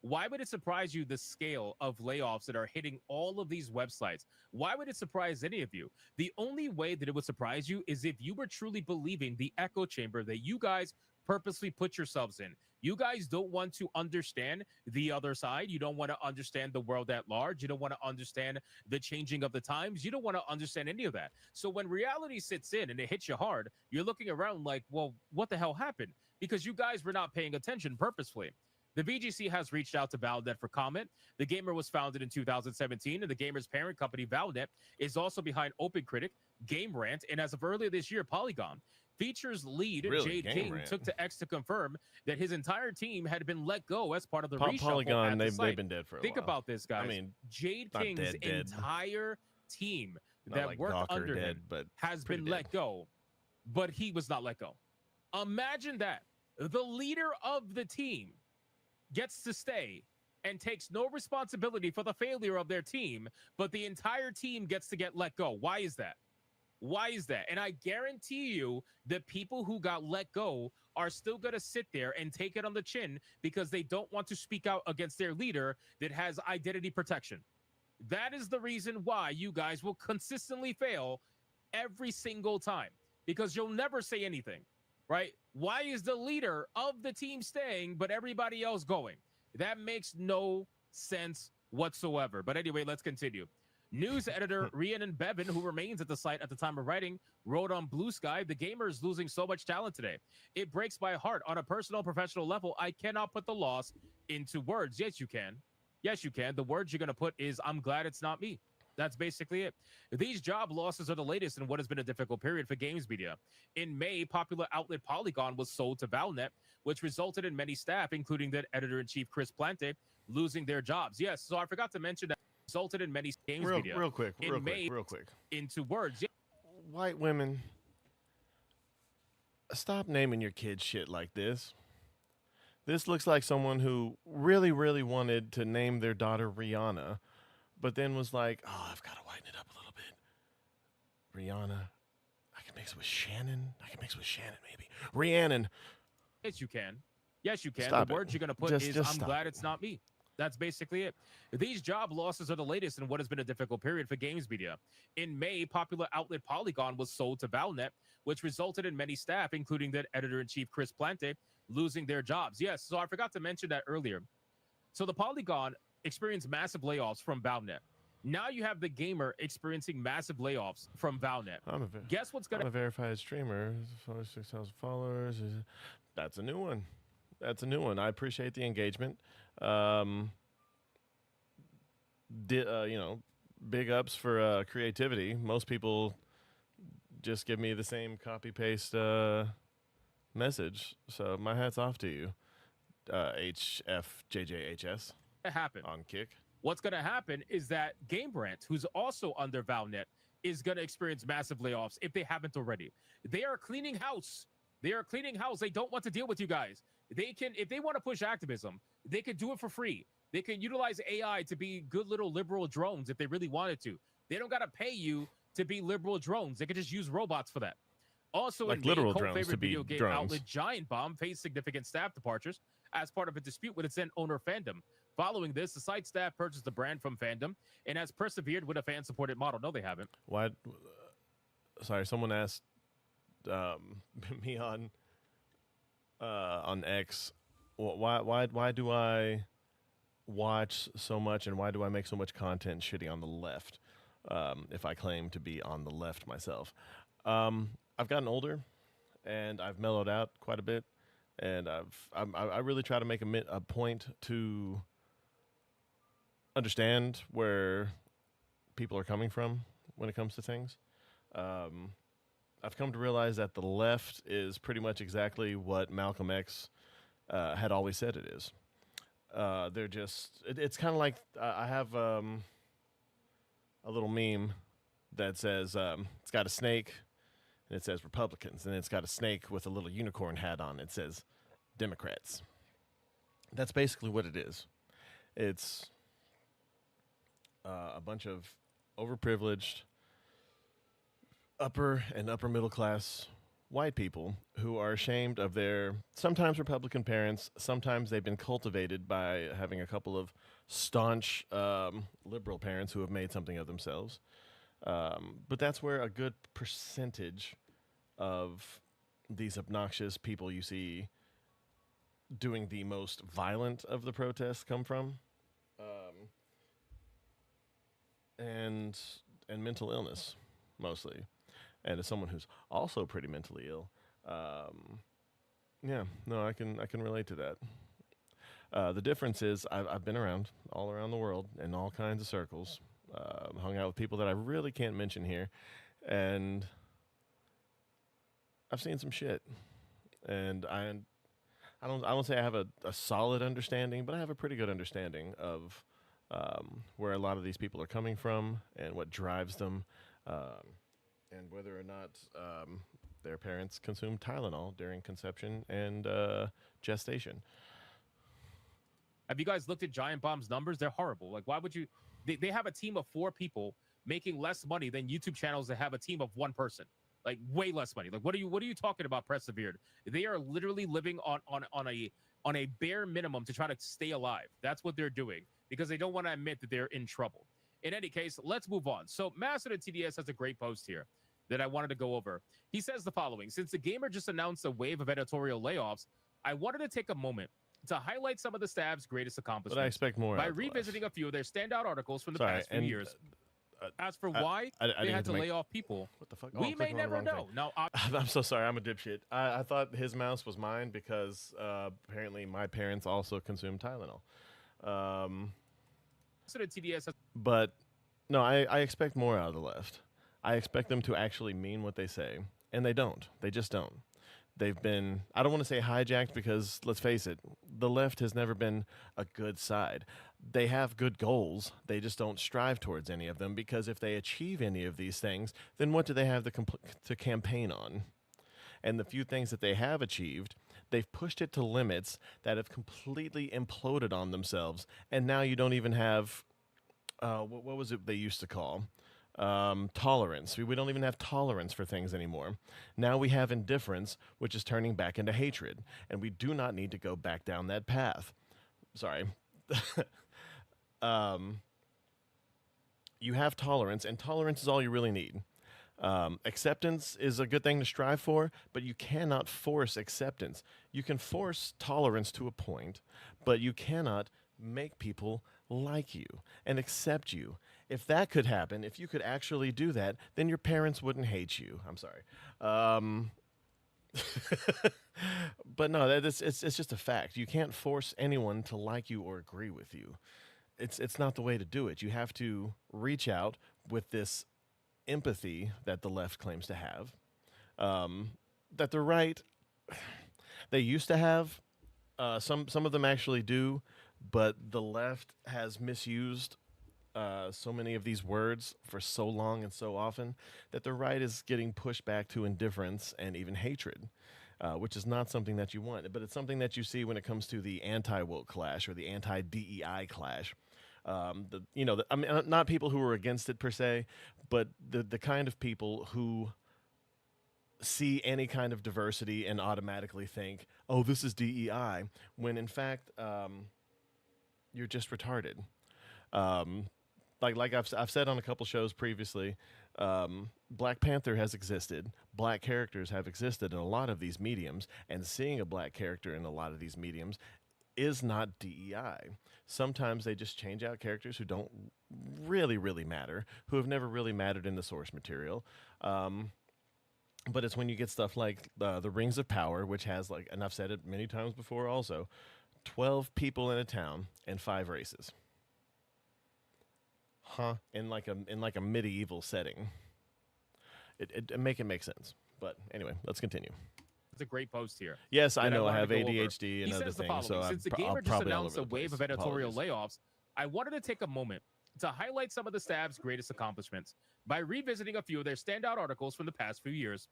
Why would it surprise you the scale of layoffs that are hitting all of these websites? Why would it surprise any of you? The only way that it would surprise you is if you were truly believing the echo chamber that you guys purposely put yourselves in. You guys don't want to understand the other side. You don't want to understand the world at large. You don't want to understand the changing of the times. You don't want to understand any of that. So when reality sits in and it hits you hard, you're looking around like, well, what the hell happened? Because you guys were not paying attention purposefully. The VGC has reached out to Valnet for comment. The Gamer was founded in 2017, and the Gamer's parent company, Valnet, is also behind OpenCritic, Game Rant, and as of earlier this year, Polygon. Features lead Jade King took to X to confirm that his entire team had been let go as part of the reshuffle. Polygon, they've been dead for a while. Think about this, guys. I mean, Jade King's entire team that like worked Gawker under him but has been let go, but he was not let go. Imagine that. The leader of the team gets to stay and takes no responsibility for the failure of their team, but the entire team gets to get let go. Why is that? Why is that? And I guarantee you that people who got let go are still going to sit there and take it on the chin because they don't want to speak out against their leader that has identity protection. That is the reason why you guys will consistently fail every single time, because you'll never say anything. Right? Why is the leader of the team staying, but everybody else going? That makes no sense whatsoever. But anyway, let's continue. News editor Rhiannon Bevan, who remains at the site at the time of writing, wrote on Blue Sky, "The Gamer is losing so much talent today. It breaks my heart. On a personal, professional level, I cannot put the loss into words." Yes, you can. Yes, you can. The words you're going to put is, "I'm glad it's not me." That's basically it. These job losses are the latest in what has been a difficult period for games media. In May, popular outlet Polygon was sold to Valnet, which resulted in many staff, including the editor-in-chief Chris Plante, losing their jobs. Yes, so I forgot to mention that resulted in many games media. Real quick. Into words. White women, stop naming your kids shit like this. This looks like someone who really, really wanted to name their daughter Rihanna, but then was like, oh, I've got to whiten it up a little bit. Rihanna. I can mix it with Shannon. Maybe. Rhiannon. Yes, you can. Yes, you can. Stop the it. words you're going to put is, I'm glad it's not me. That's basically it. These job losses are the latest in what has been a difficult period for games media. In May, popular outlet Polygon was sold to Valnet, which resulted in many staff, including the editor-in-chief Chris Plante, losing their jobs. Yes, so I forgot to mention that earlier. So the Polygon experienced massive layoffs from Valnet. Now you have the Gamer experiencing massive layoffs from Valnet. Guess what's going to... I'm a verified streamer. 6,000 followers. That's a new one. I appreciate the engagement. Big ups for creativity. Most people just give me the same copy-paste message. So my hat's off to you, HFJJHS. Happen on Kick. What's going to happen is that Game Rant, who's also under Valnet, is going to experience massive layoffs if they haven't already. They are cleaning house They are cleaning house. They don't want to deal with you guys. They can, if they want to push activism, they could do it for free. They can utilize AI to be good little liberal drones if they really wanted to. They don't got to pay you to be liberal drones. They could just use robots for that. Also, like in May, literal cult drones favorite to be video game drones. outlet Giant Bomb faced significant staff departures as part of a dispute with its then owner Fandom. Following this, the site staff purchased the brand from Fandom and has persevered with a fan-supported model. No, they haven't. Why? Sorry, someone asked me on X, why do I watch so much and why do I make so much content shitting on the left? If I claim to be on the left myself, I've gotten older and I've mellowed out quite a bit, and I really try to make a point to understand where people are coming from when it comes to things. I've come to realize that the left is pretty much exactly what Malcolm X had always said it is. They're just, it's kind of like, I have a little meme that says, it's got a snake, and it says Republicans, and it's got a snake with a little unicorn hat on. It says Democrats. That's basically what it is. It's a bunch of overprivileged, upper and upper middle class white people who are ashamed of their sometimes Republican parents. Sometimes they've been cultivated by having a couple of staunch liberal parents who have made something of themselves. But that's where a good percentage of these obnoxious people you see doing the most violent of the protests come from. And mental illness, mostly. And as someone who's also pretty mentally ill, yeah, no, I can relate to that. The difference is I've been around all around the world in all kinds of circles, hung out with people that I really can't mention here, and I've seen some shit. And I don't say I have a solid understanding, but I have a pretty good understanding of where a lot of these people are coming from and what drives them. And whether or not their parents consume Tylenol during conception and gestation. Have you guys looked at Giant Bomb's numbers? They're horrible. Like, why would you? They have a team of 4 people making less money than YouTube channels that have a team of 1 person. Like, way less money. Like, what are you talking about? Persevered. They are literally living on a bare minimum to try to stay alive. That's what they're doing because they don't want to admit that they're in trouble. In any case, let's move on. So Master TDS has a great post here that I wanted to go over. He says the following: since the gamer just announced a wave of editorial layoffs, I wanted to take a moment to highlight some of the staff's greatest accomplishments. But I expect more by revisiting a few of their standout articles from the past few years. As for why they had to lay off people, what the fuck? We may never know. No, I'm so sorry. I'm a dipshit. I thought his mouse was mine because apparently my parents also consume Tylenol. But no, I expect more out of the left. I expect them to actually mean what they say, and they don't. They just don't. They've been, I don't want to say hijacked because, let's face it, the left has never been a good side. They have good goals. They just don't strive towards any of them because if they achieve any of these things, then what do they have to campaign on? And the few things that they have achieved, they've pushed it to limits that have completely imploded on themselves. And now you don't even have, what was it they used to call? Tolerance. We don't even have tolerance for things anymore. Now we have indifference, which is turning back into hatred. And we do not need to go back down that path. Sorry. You have tolerance, and tolerance is all you really need. Acceptance is a good thing to strive for, but you cannot force acceptance. You can force tolerance to a point, but you cannot make people like you and accept you. If that could happen, if you could actually do that, then your parents wouldn't hate you. I'm sorry. But no, it's just a fact. You can't force anyone to like you or agree with you. It's not the way to do it. You have to reach out with this empathy that the left claims to have, that the right, they used to have. Some of them actually do, but the left has misused so many of these words for so long and so often that the right is getting pushed back to indifference and even hatred. which is not something that you want, but it's something that you see when it comes to the anti-woke clash or the anti-DEI clash. I mean, not people who are against it per se, but the kind of people who see any kind of diversity and automatically think, oh, this is DEI, when in fact you're just retarded. Like I've said on a couple shows previously, Black Panther has existed. Black characters have existed in a lot of these mediums, and seeing a black character in a lot of these mediums is not DEI. Sometimes they just change out characters who don't really, really matter, who have never really mattered in the source material. But it's when you get stuff like the Rings of Power, which has, like, and I've said it many times before also, 12 people in a town and 5 races. In like a medieval setting. It make sense. But anyway, let's continue. It's a great post here. Yes, I know I have ADHD and other things, so since the gamer just announced a wave of editorial layoffs, I wanted to take a moment to highlight some of the staff's greatest accomplishments by revisiting a few of their standout articles from the past few years.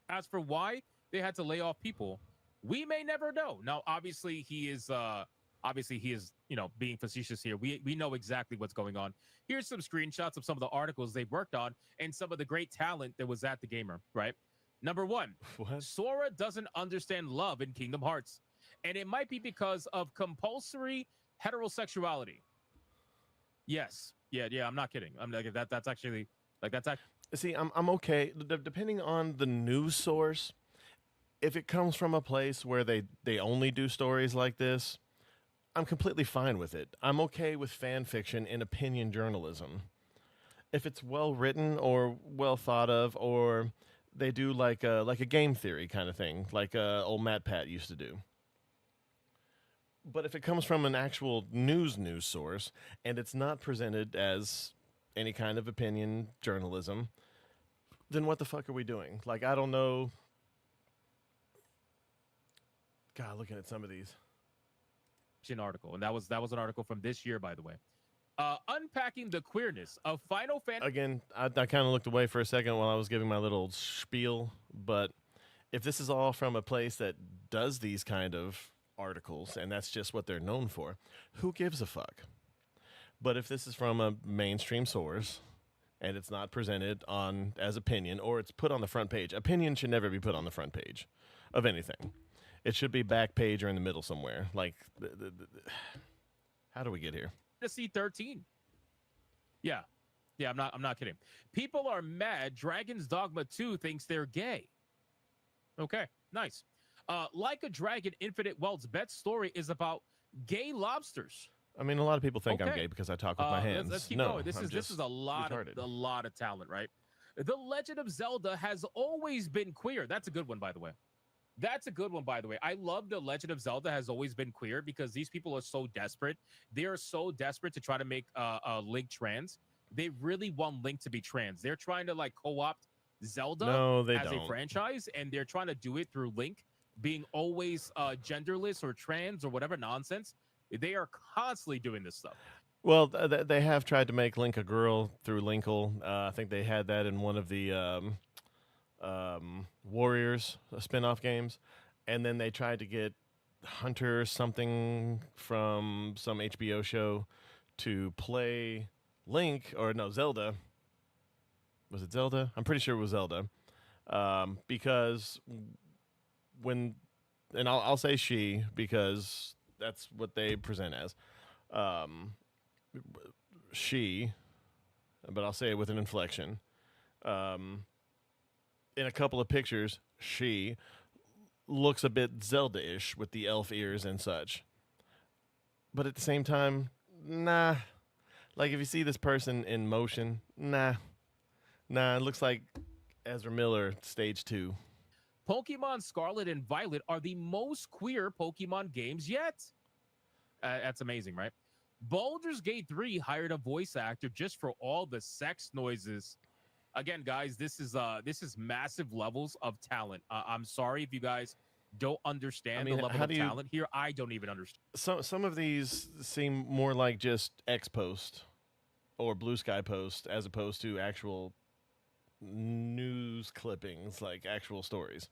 As for why they had to lay off people, we may never know. Now, obviously he is being facetious here. We know exactly what's going on. Here's some screenshots of some of the articles they've worked on and some of the great talent that was at the gamer, right? Number 1, Sora doesn't understand love in Kingdom Hearts, and it might be because of compulsory heterosexuality. Yes. Yeah, I'm not kidding. I'm like, that's actually, like, that's actually... See, I'm okay. Depending on the news source, if it comes from a place where they only do stories like this, I'm completely fine with it. I'm okay with fan fiction and opinion journalism. If it's well written or well thought of, or they do like a game theory kind of thing, like old Matt Pat used to do. But if it comes from an actual news source and it's not presented as any kind of opinion journalism, then what the fuck are we doing? Like, I don't know. God, looking at some of these. An article, and that was an article from this year, by the way. Unpacking the queerness of Final Fantasy. Again, I kind of looked away for a second while I was giving my little spiel, but if this is all from a place that does these kind of articles and that's just what they're known for, who gives a fuck? But if this is from a mainstream source and it's not presented on as opinion, or it's put on the front page, opinion should never be put on the front page of anything. It should be back page or in the middle somewhere. Like, how do we get here? Fantasy 13. Yeah, I'm not kidding. People are mad. Dragon's Dogma 2 thinks they're gay. Okay, nice. Like a Dragon, Infinite Wealth's Bet's story is about gay lobsters. I mean, a lot of people think I'm gay because I talk with my hands. Let's keep going. This is a lot of talent, right? The Legend of Zelda has always been queer. That's a good one, by the way. I love The Legend of Zelda has always been queer because these people are so desperate. They are so desperate to try to make Link trans. They really want Link to be trans. They're trying to, like, co-opt Zelda as a franchise, and they're trying to do it through Link being always genderless or trans or whatever nonsense. They are constantly doing this stuff. Well, they have tried to make Link a girl through Linkle. I think they had that in one of the Warriors spin-off games, and then they tried to get Hunter something from some HBO show to play Link, or no, Zelda. Was it Zelda? I'm pretty sure it was Zelda, because when, and I'll say she because that's what they present as, she, but I'll say it with an inflection. In a couple of pictures, she looks a bit Zelda-ish with the elf ears and such. But at the same time, nah. Like, if you see this person in motion, nah. It looks like Ezra Miller, stage 2. Pokemon Scarlet and Violet are the most queer Pokemon games yet. That's amazing, right? Baldur's Gate 3 hired a voice actor just for all the sex noises. Again, guys, this is massive levels of talent. I'm sorry if you guys don't understand the level of talent here. I don't even understand. Some of these seem more like just X post or Blue Sky post as opposed to actual news clippings, like actual stories.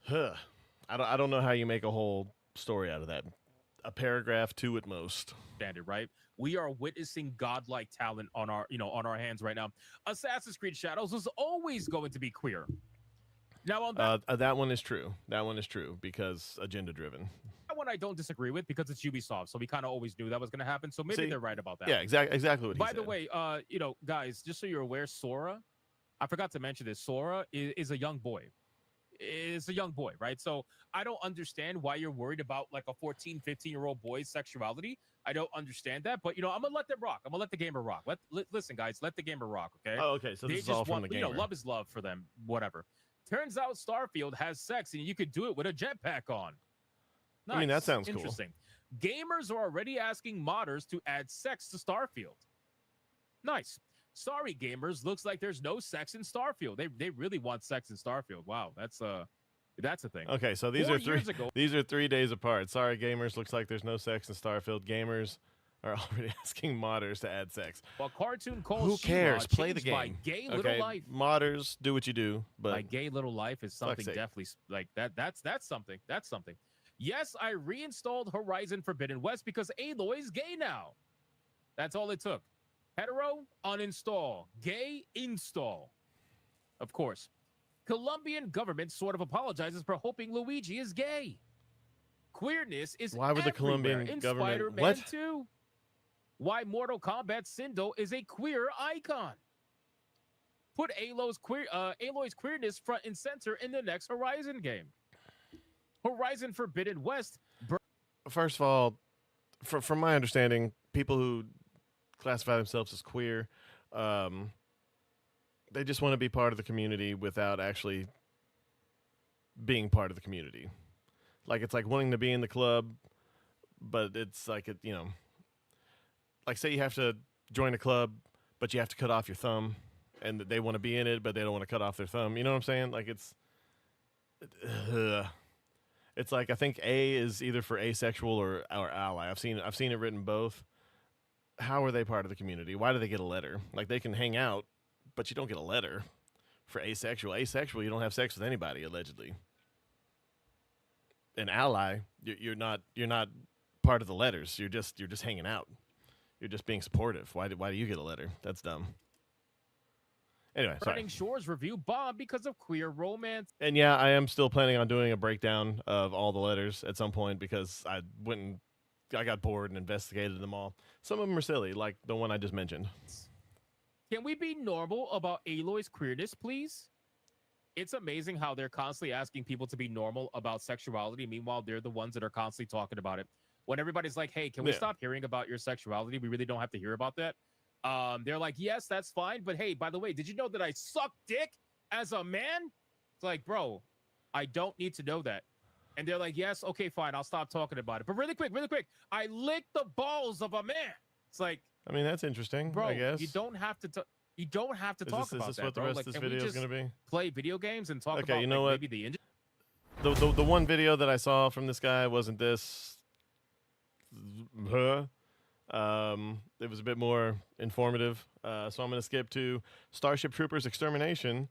I don't know how you make a whole story out of that. A paragraph, 2 at most. Standard, right? We are witnessing godlike talent on our hands right now. Assassin's Creed Shadows was always going to be queer. Now on that one is true. That one is true because agenda driven. That one I don't disagree with because it's Ubisoft, so we kind of always knew that was going to happen. So maybe they're right about that. Yeah, exactly what he By said. the way, guys, just so you're aware, Sora, I forgot to mention this. Sora is a young boy. Is a young boy, right? So I don't understand why you're worried about like a 14, 15-year-old boy's sexuality. I don't understand that, but I'm gonna let them rock. I'm gonna let the gamer rock. Listen, guys, let the gamer rock. Okay. Oh, okay. So this is all from the gamer. Love is love for them. Whatever. Turns out Starfield has sex, and you could do it with a jetpack on. Nice. I mean, that sounds interesting. Cool. Gamers are already asking modders to add sex to Starfield. Nice. Sorry, gamers. Looks like there's no sex in Starfield. They really want sex in Starfield. Wow, that's a thing. Okay, so these are 3 days apart. Sorry, gamers. Looks like there's no sex in Starfield. Gamers are already asking modders to add sex. Well, cartoon calls who cares? She-Ra Play the game. My gay little life. Modders, do what you do. But my gay little life is something definitely like that. That's something. That's something. Yes, I reinstalled Horizon Forbidden West because Aloy's gay now. That's all it took. Hetero, uninstall. Gay, install. Of course. Colombian government sort of apologizes for hoping Luigi is gay. Queerness is why would the Colombian in government Spider-Man what? 2. Why Mortal Kombat Sindo is a queer icon. Put Aloy's queerness front and center in the next Horizon game. Horizon Forbidden West. First of all, from my understanding, people who classify themselves as queer, they just want to be part of the community without actually being part of the community. Like, it's like wanting to be in the club, but it's like, like say you have to join a club, but you have to cut off your thumb, and they want to be in it, but they don't want to cut off their thumb. You know what I'm saying? Like, it's like, I think A is either for asexual or ally. I've seen it written both. How are they part of the community? Why do they get a letter? Like, they can hang out, but you don't get a letter for asexual. Asexual, you don't have sex with anybody, allegedly. An ally, you're not part of the letters. You're just hanging out. You're just being supportive. Why do you get a letter? That's dumb. Anyway, sorry. Burning Shores review bombed because of queer romance. And yeah, I am still planning on doing a breakdown of all the letters at some point because I got bored and investigated them all. Some of them are silly, like the one I just mentioned. Can we be normal about Aloy's queerness, please? It's amazing how they're constantly asking people to be normal about sexuality. Meanwhile, they're the ones that are constantly talking about it. When everybody's like, hey, can we stop hearing about your sexuality? We really don't have to hear about that. They're like, yes, that's fine. But hey, by the way, did you know that I suck dick as a man? It's like, bro, I don't need to know that. And they're like, yes, okay, fine. I'll stop talking about it. But really quick, I licked the balls of a man. It's like, I mean, that's interesting, bro, I guess. You don't have to talk about that. Is this what the rest of this video is going to be? Play video games and talk about you know what? Maybe the industry. The one video that I saw from this guy wasn't this. It was a bit more informative. So I'm going to skip to Starship Troopers Extermination.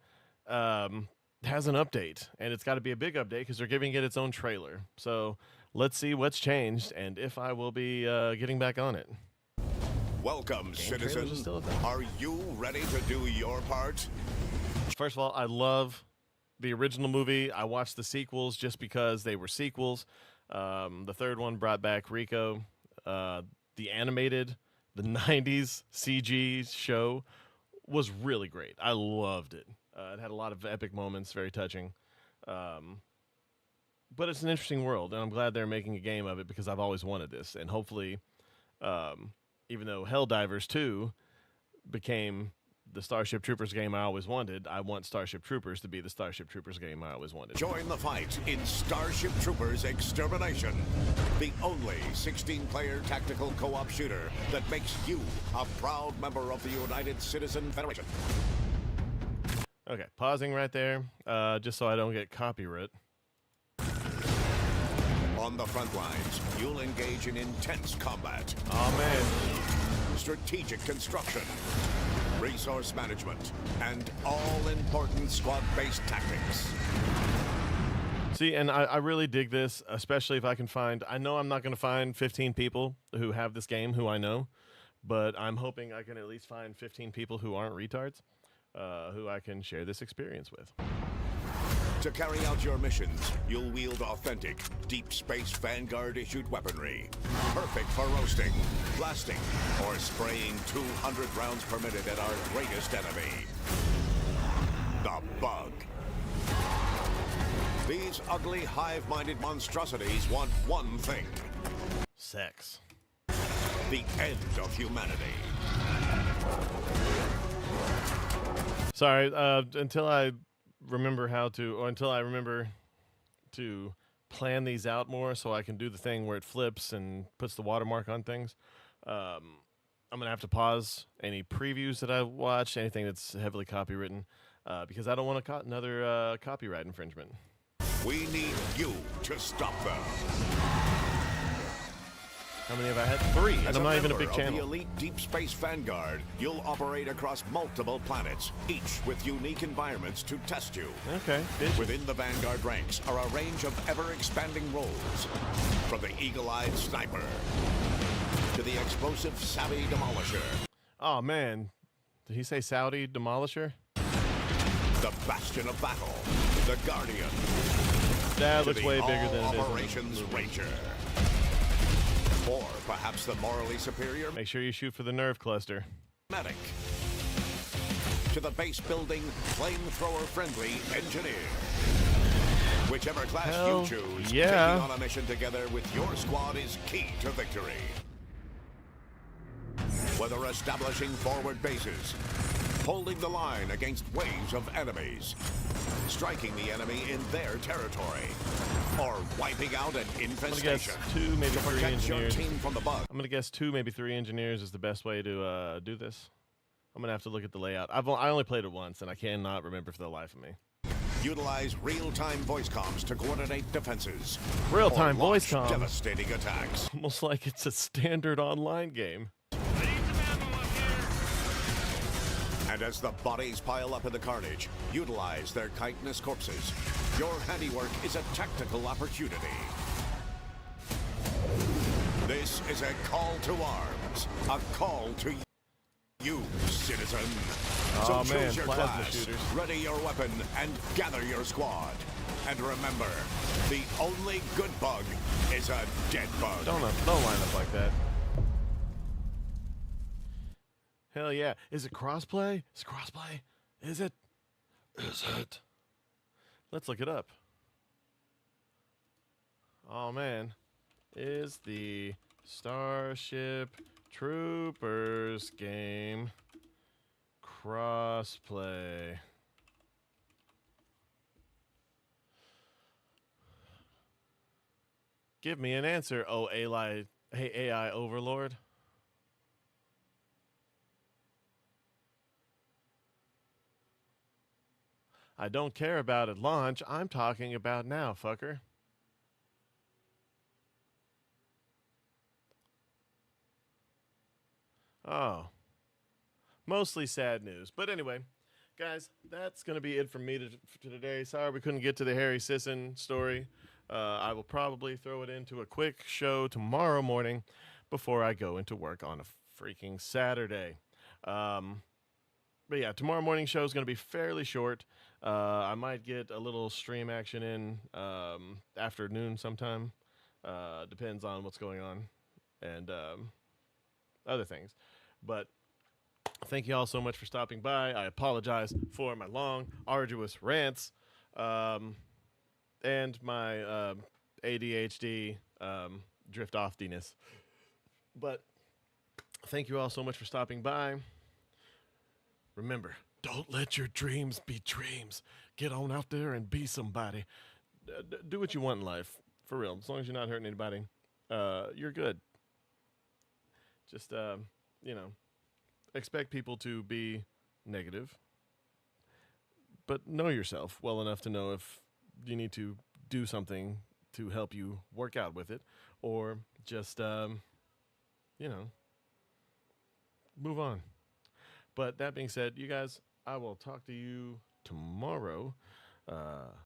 Has an update, and it's got to be a big update because they're giving it its own trailer. So let's see what's changed and if I will be getting back on it. Welcome, citizens. Are you ready to do your part? First of all, I love the original movie. I watched the sequels just because they were sequels. The third one brought back Rico. The animated, the 90s CG show was really great. I loved it. It had a lot of epic moments, very touching. But it's an interesting world, and I'm glad they're making a game of it because I've always wanted this. And hopefully, even though Helldivers 2 became the Starship Troopers game I always wanted, I want Starship Troopers to be the Starship Troopers game I always wanted. Join the fight in Starship Troopers Extermination, the only 16-player tactical co-op shooter that makes you a proud member of the United Citizen Federation. Okay, pausing right there, just so I don't get copyright. On the front lines, you'll engage in intense combat. Oh, man. Strategic construction, resource management, and all-important squad-based tactics. See, and I really dig this, especially if I can find. I know I'm not going to find 15 people who have this game who I know, but I'm hoping I can at least find 15 people who aren't retards, who I can share this experience with. To carry out your missions, you'll wield authentic, Deep Space Vanguard-issued weaponry. Perfect for roasting, blasting, or spraying 200 rounds per minute at our greatest enemy, the Bug. These ugly, hive-minded monstrosities want one thing. Sex. The end of humanity. Sorry, until I remember until I remember to plan these out more so I can do the thing where it flips and puts the watermark on things, I'm going to have to pause any previews that I watched, anything that's heavily copywritten, because I don't want another copyright infringement. We need you to stop them. How many have I had? 3, and I'm not even a big channel. As a member of the elite Deep Space Vanguard, you'll operate across multiple planets, each with unique environments to test you. Okay. Within the Vanguard ranks are a range of ever-expanding roles, from the eagle-eyed sniper to the explosive savvy demolisher. Oh, man. Did he say Saudi demolisher? The bastion of battle, the Guardian. That looks way bigger than it is. Operations Ranger. Or perhaps the morally superior. Make sure you shoot for the nerve cluster. Medic. To the base-building, flamethrower-friendly engineer. Whichever class you choose, taking on a mission together with your squad is key to victory. Whether establishing forward bases, holding the line against waves of enemies, striking the enemy in their territory, or wiping out an infestation. I'm gonna guess 2, maybe 3 engineers. Your team from the Bug. I'm gonna guess 2, maybe 3 engineers is the best way to do this. I'm gonna have to look at the layout. I only played it once, and I cannot remember for the life of me. Utilize real-time voice comms to coordinate defenses. Real-time voice comms. Devastating attacks. Almost like it's a standard online game. And as the bodies pile up in the carnage, utilize their chitinous corpses. Your handiwork is a tactical opportunity. This is a call to arms, a call to you, citizen. So choose your class, shooters. Ready your weapon, and gather your squad. And remember, the only good bug is a dead bug. Don't line up like that. Hell yeah. Is it crossplay? Is it crossplay? Is it? Is it? Let's look it up. Oh, man. Is the Starship Troopers game crossplay? Give me an answer, oh AI overlord. I don't care about at launch. I'm talking about now, fucker. Oh. Mostly sad news. But anyway, guys, that's going to be it from me to today. Sorry we couldn't get to the Harry Sisson story. I will probably throw it into a quick show tomorrow morning before I go into work on a freaking Saturday. But yeah, tomorrow morning show is going to be fairly short. I might get a little stream action in afternoon sometime. Depends on what's going on and other things. But thank you all so much for stopping by. I apologize for my long, arduous rants and my ADHD drift-offness. But thank you all so much for stopping by. Remember, don't let your dreams be dreams. Get on out there and be somebody. Do what you want in life, for real. As long as you're not hurting anybody, you're good. Just, expect people to be negative, but know yourself well enough to know if you need to do something to help you work out with it, or just, move on. But that being said, you guys, I will talk to you tomorrow.